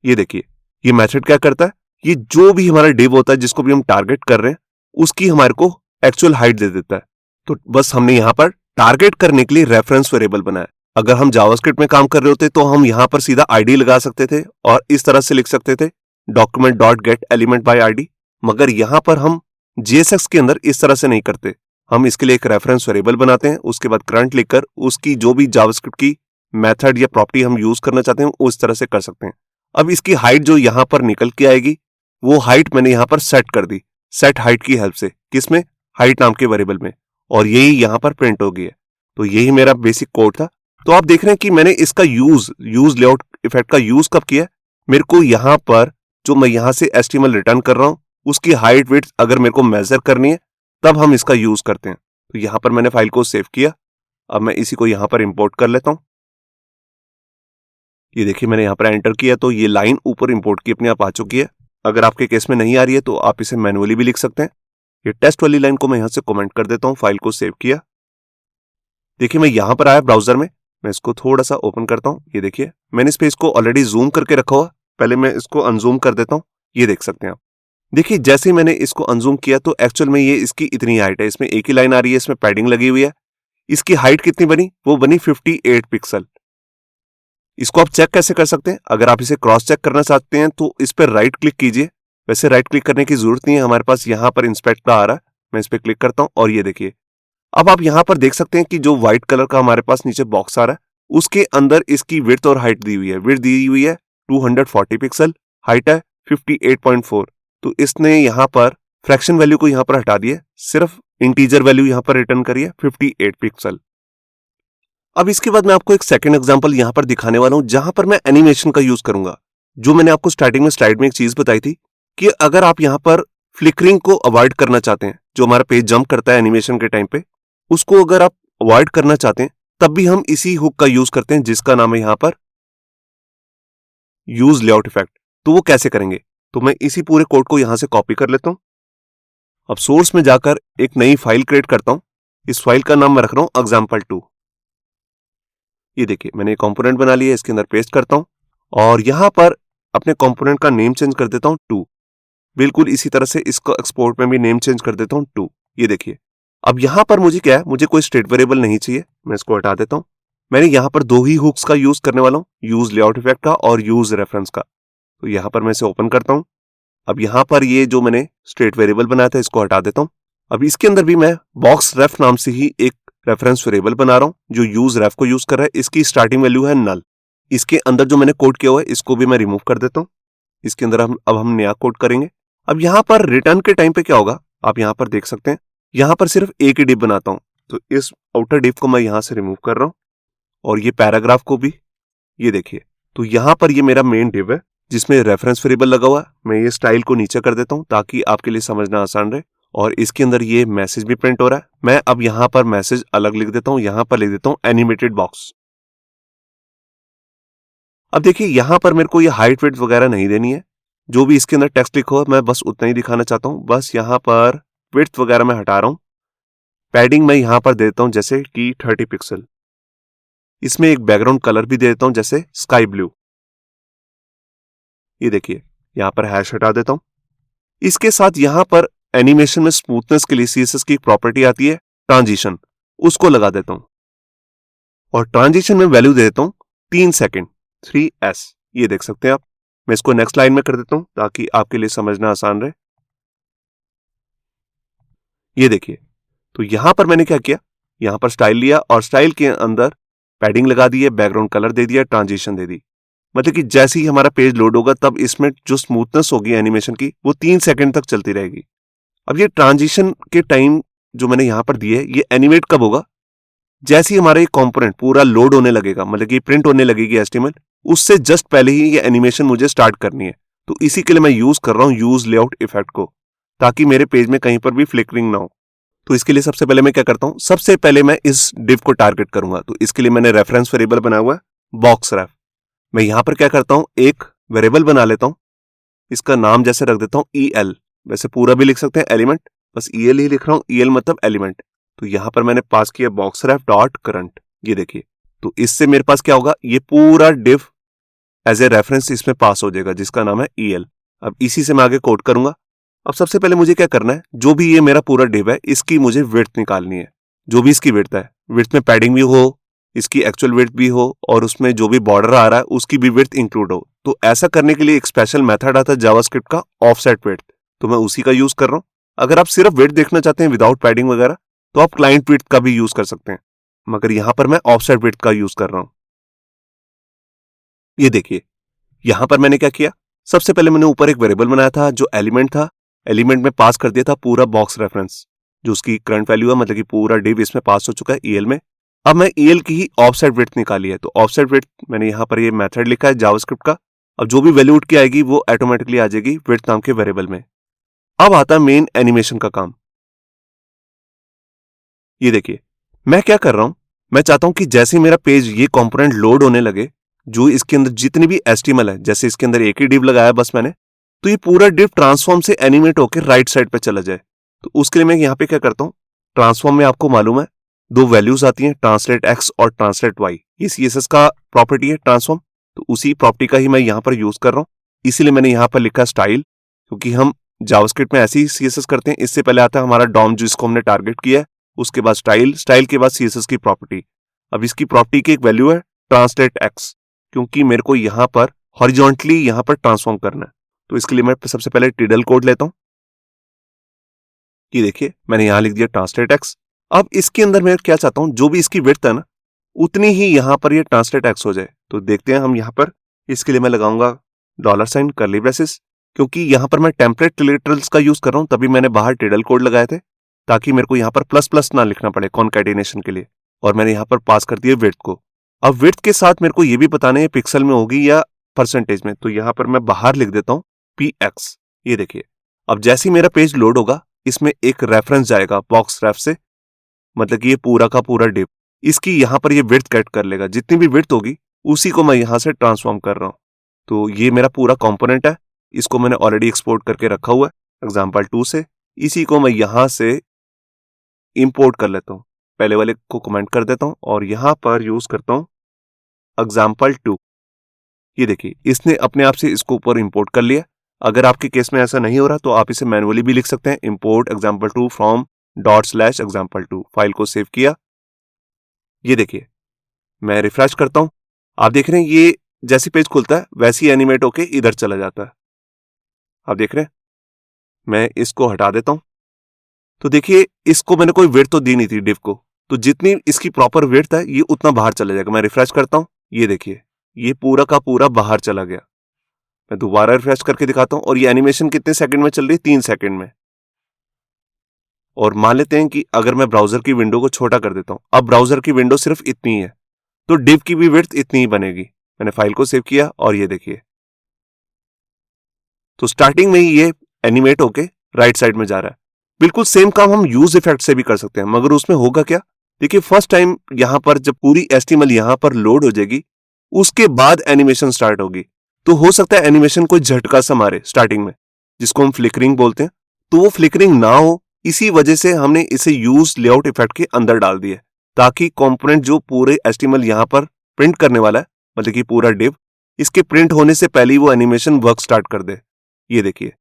ये देखिए, ये मेथड क्या करता है, ये जो भी हमारा डिव होता है जिसको भी हम टारगेट कर रहे हैं उसकी हमारे को एक्चुअल हाइट दे देता है। तो बस हमने यहाँ पर टारगेट करने के लिए रेफरेंस वेरिएबल बनाया। अगर हम जावास्क्रिप्ट में काम कर रहे होते तो हम यहाँ पर सीधा आईडी लगा सकते थे और इस तरह से लिख सकते थे document dot gate element by ID, मगर यहाँ पर हम JSX के अंदर इस तरह से नहीं करते। हम इसके लिए एक रेफरेंस वेरिएबल बनाते हैं, उसके बाद करंट लिखकर उसकी जो भी जावास्क्रिप्ट की मेथड या प्रॉपर्टी हम यूज करना चाहते हैं उस तरह से कर सकते हैं। अब इसकी हाइट जो यहाँ पर निकल के आएगी वो हाइट मैंने यहाँ पर सेट कर दी, सेट हाइट की हेल्प से। किसमें? हाइट नाम के वेरिएबल में, और यही यहाँ पर प्रिंट हो गई है। तो यही मेरा बेसिक कोड था। तो आप देख रहे हैं कि मैंने इसका यूज लेआउट इफेक्ट का यूज कब किया। मेरे को यहाँ पर जो मैं यहाँ से HTML रिटर्न कर रहा हूँ उसकी हाइट विड्थ अगर मेरे को मेजर करनी है तब हम इसका यूज करते हैं। तो यहाँ पर मैंने फाइल को सेव किया। अब मैं इसी को यहाँ पर इंपोर्ट कर लेता हूँ। ये देखिए मैंने यहाँ पर एंटर किया तो ये लाइन ऊपर इंपोर्ट की अपने आप आ चुकी है। अगर आपके केस में नहीं आ रही है तो आप इसे मैनुअली भी लिख सकते हैं। ये टेस्ट वाली लाइन को मैं यहाँ से कमेंट कर देता हूँ। फाइल को सेव किया। देखिए मैं यहाँ पर आया ब्राउजर में, मैं इसको थोड़ा सा ओपन करता हूँ। ये देखिए मैंने इस पेज को ऑलरेडी जूम करके रखा हुआ, पहले मैं इसको अनजूम कर देता हूँ। ये देख सकते हैं आप। देखिए जैसे ही मैंने इसको अनजूम किया तो एक्चुअल में ये इसकी इतनी हाइट है, इसमें एक ही लाइन आ रही है, इसमें पैडिंग लगी हुई है। इसकी हाइट कितनी बनी? वो बनी 58 पिक्सल। इसको आप चेक कैसे कर सकते हैं? अगर आप इसे क्रॉस चेक करना चाहते हैं तो इस पर राइट क्लिक कीजिए। वैसे राइट क्लिक करने की जरूरत नहीं है, हमारे पास यहाँ पर इंस्पेक्ट का आ रहा है। मैं इस पर क्लिक करता हूँ और ये देखिए अब आप यहाँ पर देख सकते हैं कि जो व्हाइट कलर का हमारे पास नीचे बॉक्स आ रहा है उसके अंदर इसकी विड्थ और हाइट दी हुई है। विड्थ दी हुई है 240 पिक्सल, हाइट है 58.4। तो इसने यहाँ पर फ्रैक्शन वैल्यू को यहाँ पर हटा दिया, सिर्फ इंटीजर वैल्यू यहाँ पर रिटर्न करी है 58 पिक्सल। अब इसके बाद मैं आपको एक सेकंड एग्जांपल यहाँ पर दिखाने वाला हूं जहां पर मैं एनिमेशन का यूज करूंगा। जो मैंने आपको स्टार्टिंग में स्लाइड में एक चीज बताई थी कि अगर आप यहाँ पर फ्लिकरिंग को अवॉइड करना चाहते हैं, जो हमारा पेज जंप करता है एनिमेशन के टाइम पे, उसको अगर आप अवॉइड करना चाहते हैं तब भी हम इसी हुक का यूज करते हैं जिसका नाम है यहाँ पर यूज लेआउट इफेक्ट। तो वो कैसे करेंगे? तो मैं इसी पूरे कोड को यहां से कॉपी कर लेता हूं। अब सोर्स में जाकर एक नई फाइल क्रिएट करता हूं। इस फाइल का नाम मैं रख रहा हूं example2। ये देखिए मैंने एक कंपोनेंट बना लिया, इसके अंदर पेस्ट करता हूं और यहां पर अपने कंपोनेंट का नेम चेंज कर देता हूं 2। बिल्कुल इसी तरह से इसको एक्सपोर्ट में भी नेम चेंज कर देता हूं 2। ये देखिए अब यहां पर मुझे क्या है, मुझे कोई स्टेट वेरिएबल नहीं चाहिए, मैं इसको हटा देता हूं। मैंने यहां पर दो ही हुक्स का यूज करने वाला हूं, यूज लेआउट इफेक्ट का और यूज रेफरेंस का। तो यहां पर मैं इसे ओपन करता हूं। अब यहां पर ये जो मैंने स्टेट वेरिएबल बनाया था इसको हटा देता हूं। अब इसके अंदर भी मैं बॉक्स रेफ नाम से ही एक रेफरेंस वेरिएबल बना रहा हूं जो यूज रेफ को यूज कर रहा है। इसकी स्टार्टिंग वैल्यू है नल। इसके अंदर जो मैंने कोड किया हुआ है इसको भी मैं रिमूव कर देता हूं। इसके अंदर हम नया कोड करेंगे। अब यहां पर रिटर्न के टाइम पे क्या होगा आप यहां पर देख सकते हैं। यहां पर सिर्फ एक ही डिव बनाता हूं, तो इस आउटर डिव को मैं यहां से रिमूव कर रहा हूं और ये पैराग्राफ को भी। ये देखिए तो यहां पर ये मेरा मेन डिव है जिसमें रेफरेंस वेरिएबल लगा हुआ है। मैं ये स्टाइल को नीचे कर देता हूं ताकि आपके लिए समझना आसान रहे। और इसके अंदर ये मैसेज भी प्रिंट हो रहा है। मैं अब यहां पर मैसेज अलग लिख देता हूं, यहां पर लिख देता हूं एनिमेटेड बॉक्स। अब देखिए यहां पर मेरे को ये हाइट विड्थ वगैरह नहीं देनी है। जो भी इसके अंदर टेक्स्ट लिखा हुआ है मैं बस उतना ही दिखाना चाहता हूं। बस यहां पर विड्थ वगैरह मैं हटा रहा हूं। पैडिंग मैं यहां पर देता हूं जैसे कि 30 पिक्सल। इसमें एक बैकग्राउंड कलर भी दे देता हूं जैसे स्काई ब्लू। ये देखिए यहां पर हैश हटा देता हूं। इसके साथ यहां पर एनिमेशन में स्मूथनेस के लिए CSS की एक प्रॉपर्टी आती है ट्रांजिशन, उसको लगा देता हूं और ट्रांजिशन में वैल्यू दे देता हूं 3 सेकंड 3S। ये देख सकते हैं आप। मैं इसको नेक्स्ट लाइन में कर देता हूं ताकि आपके लिए समझना आसान रहे। ये देखिए तो यहां पर मैंने क्या किया, यहां पर स्टाइल लिया और स्टाइल के अंदर पैडिंग लगा दी है, बैकग्राउंड कलर दे दिया, ट्रांजिशन दे दी। मतलब कि जैसे ही हमारा पेज लोड होगा तब इसमें जो स्मूथनेस होगी एनिमेशन की वो 3 सेकंड तक चलती रहेगी। अब ये ट्रांजिशन के टाइम जो मैंने यहां पर दिए ये एनिमेट कब होगा? जैसे ही हमारा ये कंपोनेंट पूरा लोड होने लगेगा, मतलब कि प्रिंट होने लगेगी HTML, उससे जस्ट पहले ही ये एनिमेशन मुझे स्टार्ट करनी है। तो इसी के लिए मैं यूज कर रहा हूं यूज लेआउट इफेक्ट को, ताकि मेरे पेज में कहीं पर भी फ्लिकरिंग ना हो। तो इसके लिए सबसे पहले मैं क्या करता हूं, सबसे पहले मैं इस डिव को टारगेट करूंगा। तो इसके लिए मैंने रेफरेंस वेरिएबल बनाया हुआ है बॉक्स रेफ। मैं यहां पर क्या करता हूं, एक वेरिएबल बना लेता हूं, इसका नाम जैसे रख देता हूं EL। वैसे पूरा भी लिख सकते हैं एलिमेंट, बस EL ही लिख रहा हूं, EL मतलब एलिमेंट। तो यहां पर मैंने पास किया बॉक्स रेफ डॉट करंट। ये देखिए तो इससे मेरे पास क्या होगा, ये पूरा डिव एज ए रेफरेंस इसमें पास हो जाएगा जिसका नाम है EL। अब इसी से मैं आगे कोड करूंगा। अब सबसे पहले मुझे क्या करना है, जो भी ये मेरा पूरा डिव है इसकी मुझे विड्थ निकालनी है। जो भी इसकी विड्थ है, विड्थ में पैडिंग भी हो, इसकी एक्चुअल विड्थ भी हो और उसमें जो भी बॉर्डर आ रहा है उसकी भी विड्थ इंक्लूड हो। तो ऐसा करने के लिए एक स्पेशल मेथड आता है जावास्क्रिप्ट का, ऑफसेट विड्थ, तो मैं उसी का यूज कर रहा हूं। अगर आप सिर्फ विड्थ देखना चाहते हैं विदाउट पैडिंग वगैरह तो आप क्लाइंट विड्थ का भी यूज कर सकते हैं, मगर यहां पर मैं ऑफसेट विड्थ का यूज कर रहा हूं। ये देखिए यहां पर मैंने क्या किया, सबसे पहले मैंने ऊपर एक वेरिएबल बनाया था जो एलिमेंट था, एलिमेंट में पास कर दिया था पूरा बॉक्स रेफरेंस जो उसकी करंट वैल्यू है, मतलब कि पूरा डिव इसमें पास हो चुका है ईएल में। अब मैं ईएल की ही ऑफसेट विड्थ निकाली है, तो ऑफसेट विड्थ मैंने यहां पर ये मेथड लिखा है जावास्क्रिप्ट का। अब जो भी वैल्यू उठ के आएगी वो ऑटोमेटिकली आ जाएगी विड्थ नाम के वेरिएबल में। अब आता है मेन एनिमेशन का काम। ये देखिए मैं क्या कर रहा हूं, मैं चाहता हूं कि जैसे मेरा पेज ये कंपोनेंट लोड होने लगे, जो इसके अंदर जितनी भी एचटीएमएल है, जैसे इसके अंदर एक ही डिव लगाया बस मैंने, तो ये पूरा डिव ट्रांसफॉर्म से एनिमेट होकर राइट साइड पे चला जाए। तो उसके लिए मैं यहां पे क्या करता हूं, ट्रांसफॉर्म में आपको मालूम है दो वैल्यूज आती हैं, ट्रांसलेट एक्स और ट्रांसलेट वाई। ये सीएसएस का प्रॉपर्टी है ट्रांसफॉर्म, तो उसी प्रॉपर्टी का ही मैं यहां पर यूज कर रहा हूं। इसीलिए मैंने यहां पर लिखा स्टाइल, क्योंकि हम जावास्क्रिप्ट में ऐसे ही सीएसएस करते हैं। इससे पहले आता है हमारा डॉम जिसको हमने टारगेट किया है, उसके बाद स्टाइल, स्टाइल के बाद सीएसएस की प्रॉपर्टी। अब इसकी प्रॉपर्टी की एक वैल्यू है ट्रांसलेट एक्स, क्योंकि मेरे को यहां पर हॉरिजॉन्टली यहां पर ट्रांसफॉर्म करना है, तो इसके लिए मैं सबसे पहले टिडल कोड लेता हूं। ये देखिए मैंने यहां लिख दिया ट्रांसलेट एक्स। अब इसके अंदर मैं क्या चाहता हूं, जो भी इसकी विड्थ है ना उतनी ही यहां पर ये ट्रांसलेट एक्स हो जाए। तो देखते हैं हम यहां पर, इसके लिए मैं लगाऊंगा $, कर्ली ब्रेसेस, क्योंकि यहां पर मैं टेम्पलेट लिटरल्स का यूज कर रहा हूं, तभी मैंने बाहर टिडल कोड लगाए थे ताकि मेरे को यहां पर प्लस प्लस ना लिखना पड़े कॉन्कैटिनेशन के लिए। और मैंने यहां पर पास कर दिया विड्थ को। अब विड्थ के साथ मेरे को ये भी बताना है पिक्सल में होगी या परसेंटेज में, तो यहां पर मैं बाहर लिख देता हूं px। ये देखिए अब जैसे ही मेरा पेज लोड होगा इसमें एक रेफरेंस जाएगा बॉक्स रेफ से, मतलब कि ये पूरा का पूरा डिव, इसकी यहां पर ये विड्थ कट कर लेगा, जितनी भी विड्थ होगी उसी को मैं यहां से ट्रांसफॉर्म कर रहा हूं। तो ये मेरा पूरा कंपोनेंट है, इसको मैंने ऑलरेडी एक्सपोर्ट करके रखा हुआ है एग्जाम्पल2 से। इसी को मैं यहां से इंपोर्ट कर लेता हूं, पहले वाले को कमेंट कर देता हूं और यहां पर यूज करता हूं एग्जाम्पल2। ये देखिए इसने अपने आप से इसको ऊपर इंपोर्ट कर लिया। अगर आपके केस में ऐसा नहीं हो रहा तो आप इसे मैन्युअली भी लिख सकते हैं, import example2 from ./example2। File को सेव किया। ये देखिए मैं रिफ्रेश करता हूं, आप देख रहे हैं ये जैसे पेज खुलता है वैसे ही एनिमेट होके इधर चला जाता है। आप देख रहे हैं, मैं इसको हटा देता हूं। तो देखिए इसको मैंने कोई विड्थ तो दी नहीं थी डिव को, तो जितनी इसकी प्रॉपर विड्थ है ये उतना बाहर चला जाएगा। मैं रिफ्रेश करता हूं, ये देखिए ये पूरा का पूरा बाहर चला गया। मैं दोबारा रिफ्रेश करके दिखाता हूं और ये एनिमेशन कितने सेकंड में चल रही है, 3 सेकंड में। और मान लेते हैं कि अगर मैं ब्राउजर की विंडो को छोटा कर देता हूं, अब ब्राउजर की विंडो सिर्फ इतनी है, तो डिव की भी विड्थ इतनी ही बनेगी। मैंने फाइल को सेव किया और ये देखिए तो स्टार्टिंग में ही ये एनिमेट होके राइट साइड में जा रहा है। बिल्कुल सेम काम हम यूज इफेक्ट से भी कर सकते हैं, मगर उसमें होगा क्या, देखिए फर्स्ट टाइम यहां पर जब पूरी एचटीएमएल यहां पर लोड हो जाएगी उसके बाद एनिमेशन स्टार्ट होगी, तो हो सकता है एनिमेशन कोई झटका सा मारे स्टार्टिंग में, जिसको हम फ्लिकरिंग बोलते हैं। तो वो फ्लिकरिंग ना हो, इसी वजह से हमने इसे यूज लेआउट इफेक्ट के अंदर डाल दिया, ताकि कंपोनेंट जो पूरे एचटीएमएल यहां पर प्रिंट करने वाला है, मतलब कि पूरा डिव, इसके प्रिंट होने से पहले ही वो एनिमेशन वर्क स्टार्ट कर दे। ये देखिए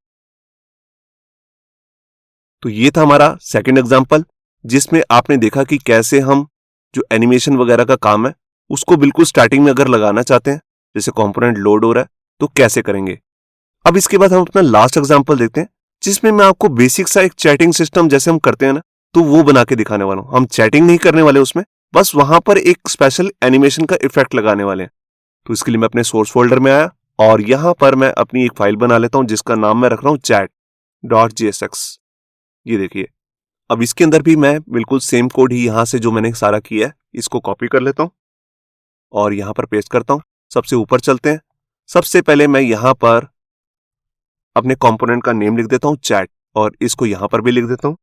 तो ये था हमारा सेकंड एग्जांपल, जिसमें आपने देखा कि कैसे हम जो एनिमेशन वगैरह का काम है उसको बिल्कुल स्टार्टिंग में अगर लगाना चाहते हैं, जैसे कंपोनेंट लोड हो रहा है तो कैसे करेंगे। अब इसके बाद हम अपना लास्ट एग्जांपल देखते हैं, जिसमें मैं आपको बेसिक सा एक चैटिंग सिस्टम जैसे हम करते हैं ना, तो वो बना के दिखाने वाला हूं। हम चैटिंग नहीं करने वाले उसमें, बस वहां पर एक स्पेशल एनिमेशन का इफेक्ट लगाने वाले हैं। तो इसके लिए मैं अपने सोर्स फोल्डर में आया और यहां पर मैं अपनी एक फाइल बना लेता हूं जिसका नाम मैं रख रहा हूं chat.jsx। ये देखिए अब इसके अंदर भी मैं बिल्कुल सेम कोड ही यहां से जो मैंने सारा किया है इसको कॉपी कर लेता हूं और यहां पर पेस्ट करता हूं। सबसे ऊपर चलते हैं। सबसे पहले मैं यहां पर अपने कंपोनेंट का नेम लिख देता हूं चैट, और इसको यहां पर भी लिख देता हूं।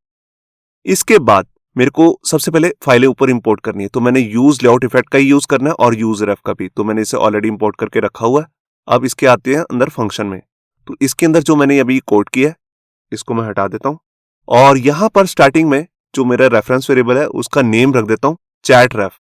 इसके बाद मेरे को सबसे पहले फाइलें ऊपर इंपोर्ट करनी है, तो मैंने यूज लेआउट इफेक्ट का ही यूज करना है और यूज रेफ का भी, तो मैंने इसे ऑलरेडी इंपोर्ट करके रखा हुआ है। अब इसके आते हैं अंदर फंक्शन में, तो इसके अंदर जो मैंने अभी कोड किया है इसको मैं हटा देता हूं और यहां पर स्टार्टिंग में जो मेरा रेफरेंस वेरिएबल है उसका नेम रख देता हूं चैट रेफ।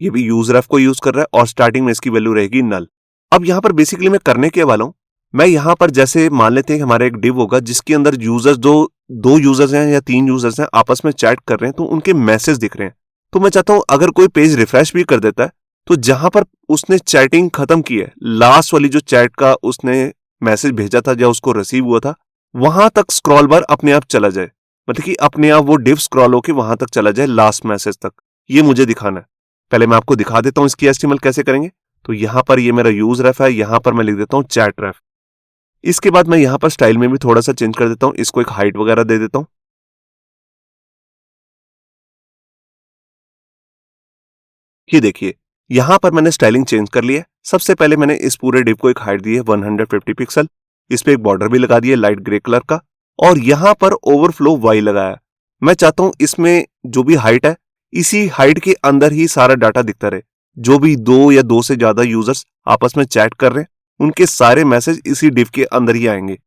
ये भी यूज रेफ को यूज कर रहा है और स्टार्टिंग में इसकी वैल्यू रहेगी नल। अब यहां पर बेसिकली मैं करने के वाला हूं, मैं यहाँ पर जैसे मान लेते हैं कि हमारा एक डिव होगा जिसके अंदर यूजर्स दो यूजर्स हैं या 3 यूजर्स हैं, आपस में चैट कर रहे हैं, तो उनके मैसेज दिख रहे हैं। तो मैं चाहता हूं अगर कोई पेज रिफ्रेश भी कर देता है तो जहां पर उसने चैटिंग खत्म की है, लास्ट वाली जो चैट का उसने मैसेज भेजा था या उसको रिसीव हुआ था, वहां तक स्क्रॉल बार अपने आप चला जाए, मतलब कि अपने आप वो डिव स्क्रॉल होकर वहां तक चला जाए लास्ट मैसेज तक। ये मुझे दिखाना है। पहले मैं आपको दिखा देता हूं इसकी एचटीएमएल कैसे करेंगे। तो यहां पर ये मेरा यूज रेफ है, यहां पर मैं लिख देता हूं चैट रेफ। इसके बाद मैं यहां पर स्टाइल में भी थोड़ा सा चेंज कर देता हूं, इसको एक हाइट वगैरह दे देता हूं। ये देखिए यहां पर मैंने स्टाइलिंग चेंज कर लिया है। सबसे पहले मैंने इस पूरे डिव को एक हाइट दी है 150 पिक्सल, इस पे एक बॉर्डर भी लगा दिया लाइट ग्रे कलर का, और यहां पर ओवरफ्लो वाई लगाया। मैं चाहता हूं इसमें जो भी हाइट है, इसी हाइट के अंदर ही सारा डाटा दिखता रहे। जो भी 2 या 2 से ज्यादा यूजर्स आपस में चैट कर रहे हैं, उनके सारे मैसेज इसी डिव के अंदर ही आएंगे।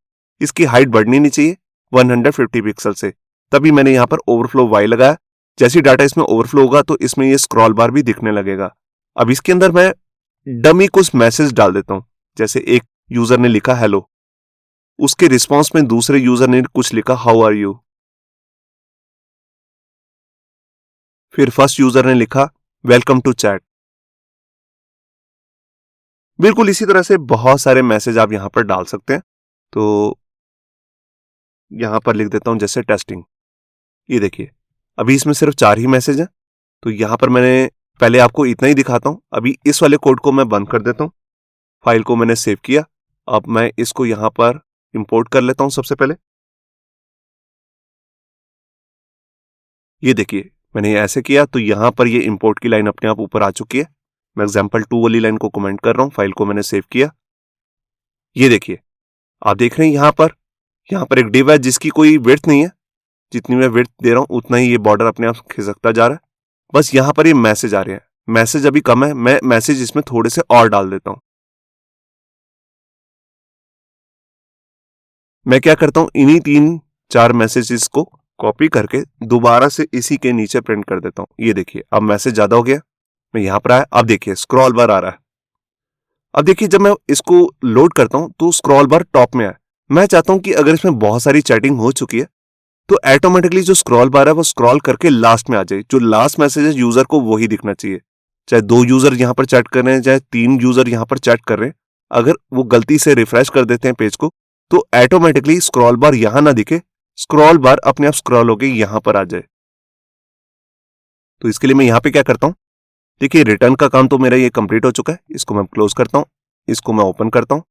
इसकी हाइट बढ़नी नहीं चाहिए 150 पिक्सल से, तभी मैंने यहां पर ओवरफ्लो वाई लगाया। जैसे डाटा इसमें ओवरफ्लो होगा तो इसमें ये स्क्रॉल बार भी दिखने लगेगा। अब इसके अंदर मैं डमी कुछ मैसेज डाल देता हूं। जैसे एक यूजर ने लिखा हेलो, उसके रिस्पांस में दूसरे यूजर ने कुछ लिखा हाउ आर यू, फिर फर्स्ट यूजर ने लिखा वेलकम टू चैट। बिल्कुल इसी तरह से बहुत सारे मैसेज आप यहां पर डाल सकते हैं। तो यहां पर लिख देता हूं जैसे टेस्टिंग। ये देखिए अभी इसमें सिर्फ 4 ही मैसेज हैं। तो यहां पर मैंने पहले आपको इतना ही दिखाता हूं। अभी इस वाले कोड को मैं बंद कर देता हूं। फाइल को मैंने सेव किया। अब मैं इसको यहां पर इंपोर्ट कर लेता हूं। सबसे पहले ये देखिए मैंने ये ऐसे किया तो यहां पर ये इंपोर्ट की लाइन अपने आप ऊपर आ चुकी है। मैं एग्जाम्पल 2 वाली लाइन को कमेंट कर रहा हूं। फाइल को मैंने सेव किया। ये देखिए आप देख रहे हैं यहां पर एक डिव है जिसकी कोई विड्थ नहीं है। जितनी मैं विड्थ दे रहा हूं उतना ही ये बॉर्डर अपने आप खिसकता जा रहा है। बस यहां पर ये मैसेज आ रहे हैं। मैसेज अभी कम है, मैं मैसेज इसमें थोड़े से और डाल देता हूं। मैं क्या करता हूं, इन्हीं 3-4 मैसेजेस को कॉपी करके दोबारा से इसी के नीचे प्रिंट कर देता हूं। ये देखिए अब मैसेज ज्यादा हो गया। मैं यहां पर आया, अब देखिए स्क्रॉल बार आ रहा है। अब देखिए जब मैं इसको लोड करता हूं तो स्क्रॉल बार टॉप में आया। मैं चाहता हूं कि अगर इसमें बहुत सारी चैटिंग हो चुकी है तो ऑटोमेटिकली जो स्क्रॉल बार है वो स्क्रॉल करके लास्ट में आ जाए। जो लास्ट मैसेज है यूजर को वही दिखना चाहिए। चाहे 2 यूजर यहां पर चैट कर रहे हैं, चाहे 3 यूजर यहां पर चैट कर रहे हैं, अगर वो गलती से रिफ्रेश कर देते हैं पेज को तो ऑटोमेटिकली स्क्रॉल बार यहां ना दिखे, स्क्रॉल बार अपने आप स्क्रॉल होके यहां पर आ जाए। तो इसके लिए मैं यहां पे क्या करता हूं, देखिए रिटर्न का काम तो मेरा ये कंप्लीट हो चुका है। इसको मैं क्लोज करता हूं, इसको मैं ओपन करता हूं।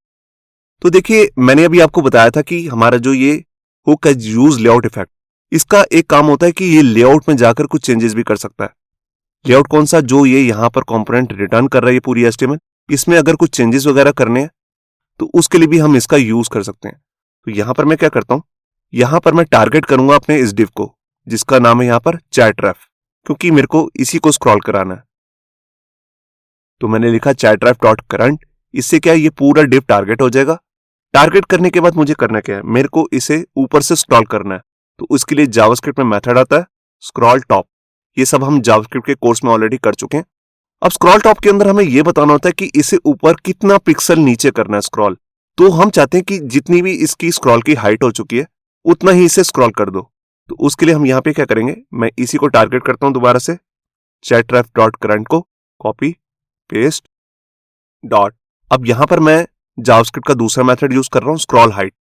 तो देखिए मैंने अभी आपको बताया था कि हमारा जो ये हुक है यूज लेआउट इफेक्ट, इसका एक काम होता है कि ये लेआउट में जाकर कुछ चेंजेस भी कर सकता है। लेआउट कौन सा, जो ये यहां पर कंपोनेंट रिटर्न कर रहा है ये पूरी एचटीएमएल, इसमें अगर कुछ चेंजेस वगैरह करने हैं तो उसके लिए भी हम इसका यूज कर सकते हैं। तो यहां पर मैं क्या करता हूं, यहां पर मैं टारगेट करूंगा अपने इस डिव को जिसका नाम है यहां पर चैट रेफ, क्योंकि मेरे को इसी को स्क्रॉल कराना है। तो मैंने लिखा चैट रेफ डॉट करंट। इससे क्या है, ये पूरा डिव टारगेट हो जाएगा। टारगेट करने के बाद मुझे करना क्या है, मेरे को इसे ऊपर से स्क्रॉल करना है। तो उसके लिए जावास्क्रिप्ट में मेथड आता है स्क्रॉल टॉप। ये सब हम जावास्क्रिप्ट के कोर्स में ऑलरेडी कर चुके हैं। अब स्क्रॉल टॉप के अंदर हमें यह बताना होता है कि इसे ऊपर कितना पिक्सल नीचे करना है स्क्रॉल। तो हम चाहते हैं कि जितनी भी इसकी स्क्रॉल की हाइट हो चुकी है उतना ही इसे स्क्रॉल कर दो। तो उसके लिए हम यहां पे क्या करेंगे, मैं इसी को टारगेट करता हूं दोबारा से, चैट रेफ डॉट करंट को कॉपी पेस्ट डॉट। अब यहां पर मैं जावास्क्रिप्ट का दूसरा मेथड यूज कर रहा हूं स्क्रॉल हाइट।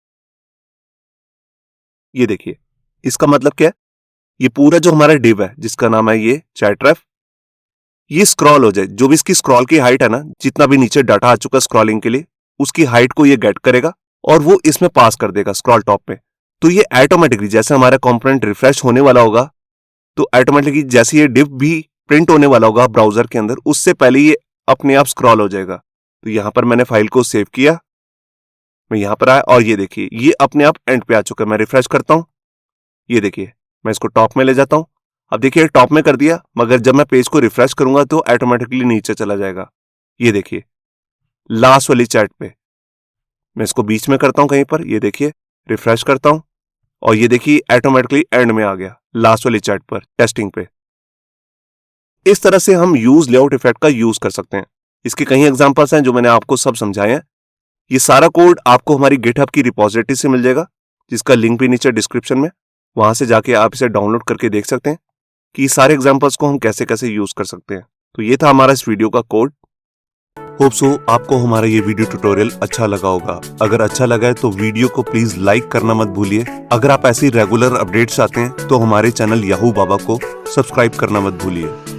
ये देखिए इसका मतलब क्या है, ये पूरा जो हमारा डिव है जिसका नाम है ये चैट रेफ, ये स्क्रॉल हो जाए। जो भी इसकी स्क्रॉल की हाइट है ना, जितना भी नीचे डाटा आ चुका है स्क्रॉलिंग के लिए, उसकी हाइट को ये गेट करेगा और वो इसमें पास कर देगा स्क्रॉल टॉप में। तो ये ऑटोमेटिकली जैसे हमारा कंपोनेंट रिफ्रेश होने वाला होगा तो ऑटोमेटिकली जैसे ये डिव भी प्रिंट होने वाला होगा ब्राउजर के अंदर, उससे पहले ये अपने आप स्क्रॉल हो जाएगा। तो यहां पर मैंने फाइल को सेव किया, मैं यहां पर आया और ये देखिए ये अपने आप एंड पे आ चुका है। मैं रिफ्रेश करता हूं, ये देखिए मैं इसको टॉप में ले जाता हूं। अब देखिए टॉप में कर दिया, मगर जब मैं पेज को रिफ्रेश करूंगा तो ऑटोमेटिकली नीचे चला जाएगा। ये देखिए लास्ट वाली चैट पे मैं इसको बीच में करता हूं कहीं पर, ये देखिए रिफ्रेश करता हूं और ये देखिए ऑटोमेटिकली एंड में आ गया लास्ट वाली चैट पर टेस्टिंग पे। इस तरह से हम यूज लेआउट इफेक्ट का यूज कर सकते हैं। इसके कई एग्जांपल्स हैं जो मैंने आपको सब समझाए हैं। ये सारा कोड आपको हमारी गिटहब की रिपोजिटरी से मिल जाएगा, जिसका लिंक भी नीचे डिस्क्रिप्शन में। वहां से जाके आप इसे डाउनलोड करके देख सकते हैं कि सारे एग्जांपल्स को हम कैसे कैसे यूज कर सकते हैं। तो ये था हमारा इस वीडियो का कोड। होप सो आपको हमारा ये वीडियो ट्यूटोरियल अच्छा लगा होगा। अगर अच्छा लगा है तो वीडियो को प्लीज लाइक करना मत भूलिए। अगर आप ऐसी रेगुलर अपडेट्स चाहते हैं तो हमारे चैनल याहू बाबा को सब्सक्राइब करना मत भूलिए।